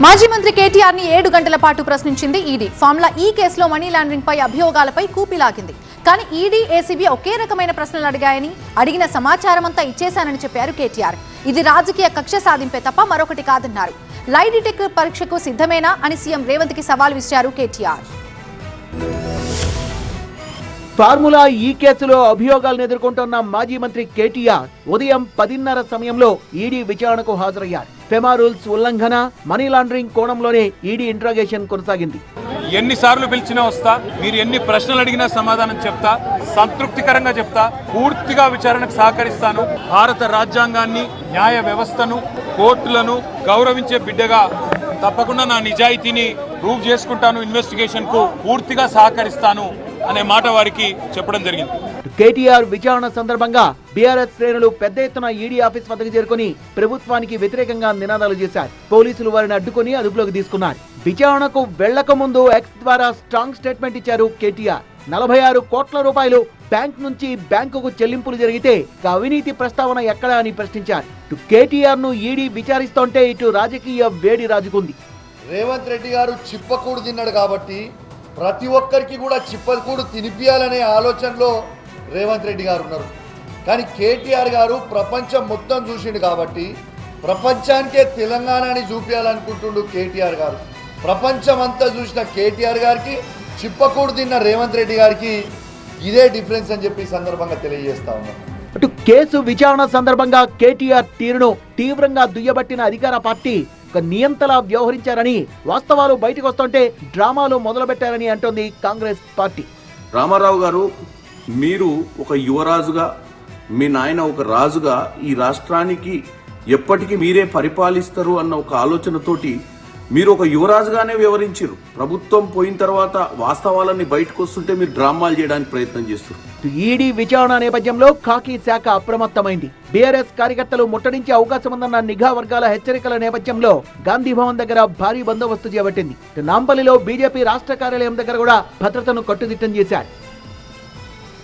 మాజీ మంత్రి కేటీఆర్ ని 7 గంటల పాటు ప్రశ్నించింది ఈడీ. ఫార్ములా ఈ కేసులో మనీ లాండరింగ్ పై అభియోగాలపై కూపిలాగింది. కానీ ఈడీ, ఏసీబీ ఒకే రకమైన ప్రశ్నలు అడిగాయని, అడిగిన సమాచారం అంతా ఇచ్చేశానని చెప్పారు కేటీఆర్. ఇది రాజకీయ కక్ష సాధింపే తప్ప మరొకటి కాదన్నారు. లై డిటెక్టర్ పరీక్షకు సిద్ధమేనా అని సీఎం రేవంత్ కి సవాల్ విసిరారు కేటీఆర్. ఫార్ములా ఈ కేసులో అభియోగాలను ఎదుర్కొంటున్న మాజీ మంత్రి కేటీఆర్ ఉదయం 10:30 సమయంలో ఈడీ విచారణకు హాజరయ్యారు. ఫెమా రూల్స్ ఉల్లంఘన, మనీ లాండరింగ్ కోణంలోనే ఈడీ ఇంట్రాగేషన్ కొనసాగింది. ఎన్నిసార్లు పిలిచినా వస్తా, మీరు ఎన్ని ప్రశ్నలు అడిగినా సమాధానం చెప్తా, సంతృప్తికరంగా చెప్తా, పూర్తిగా విచారణకు సహకరిస్తాను. భారత రాజ్యాంగాన్ని, న్యాయ వ్యవస్థను, కోర్టులను గౌరవించే బిడ్డగా తప్పకుండా నా నిజాయితీని ప్రూవ్ చేసుకుంటాను. ఇన్వెస్టిగేషన్ కు పూర్తిగా సహకరిస్తాను అనే మాట వారికి చెప్పడం జరిగింది. కేటీఆర్ విచారణ సందర్భంగా బీఆర్ఎస్ శ్రేణులు పెద్ద ఎత్తున ఈడీ ఆఫీస్ వద్దకు చేరుకుని ప్రభుత్వానికి వ్యతిరేకంగా నినాదాలు చేశారు. పోలీసులు వారిని అడ్డుకుని అదుపులోకి తీసుకున్నారు. విచారణకు వెళ్లక ముందు ఎక్స్ ద్వారా స్ట్రాంగ్ స్టేట్మెంట్ ఇచ్చారు కేటీఆర్. 46 కోట్ల రూపాయలు బ్యాంక్ నుంచి బ్యాంకుకు చెల్లింపులు జరిగితే అవినీతి ప్రస్తావన ఎక్కడా అని ప్రశ్నించారు. కేటీఆర్ ను ఈడీ విచారిస్తుంటే ఇటు రాజకీయ వేడి రాజుకుంది. రేవంత్ రెడ్డి గారు చిప్పకూడు తిన్నాడు కాబట్టి ప్రతి ఒక్కరికి కూడా చిప్పకూడు తినిపియాలనే ఆలోచనలో రేవంత్ రెడ్డి గారు ఉన్నారు. కానీ కేటీఆర్ గారు ప్రపంచం మొత్తం చూసిండు కాబట్టి ప్రపంచానికే తెలంగాణని చూపించాలనుకుంటుండు కేటీఆర్ గారు. ప్రపంచం అంతా చూసిన కేటీఆర్ గారికి చిప్పకూడు తిన్న రేవంత్ రెడ్డి గారికి ఇదే డిఫరెన్స్ అని చెప్పి సందర్భంగా తెలియజేస్తా ఉన్నాం. అటు కేసు విచారణ సందర్భంగా కేటీఆర్ తీరును తీవ్రంగా దుయ్యబట్టిన అధికార పార్టీ ఒక నియంతలా వ్యవహరించారని, వాస్తవాలు బయటకు వస్తుంటే డ్రామాలు మొదలుపెట్టారని అంటోంది కాంగ్రెస్ పార్టీ. రామారావు గారు, మీరు ఒక యువరాజుగా, మీ నాయన ఒక రాజుగా ఈ రాష్ట్రానికి ఎప్పటికీ మీరే పరిపాలిస్తారు అన్న ఒక ఆలోచనతోటి మీరు ఒక యువరాజుగానే వ్యవహరించారు. ప్రభుత్వం పోయిన తర్వాత వాస్తవాలన్నీ బయటకు వస్తుంటే మీరు డ్రామాలు చేయడానికి ప్రయత్నం చేస్తారు. ఈడీ విచారణ నేపథ్యంలో ఖాకీ శాఖ అప్రమత్తమైంది. బీఆర్ఎస్ కార్యకర్తలు ముట్టడించే అవకాశం ఉందన్న నిఘా వర్గాల హెచ్చరికల నేపథ్యంలో గాంధీ భవన్ దగ్గర భారీ బందోబస్తు చేపట్టింది. నాంపల్లిలో బీజేపీ రాష్ట్ర కార్యాలయం దగ్గర కూడా భద్రతను కట్టుదిట్టం చేశారు.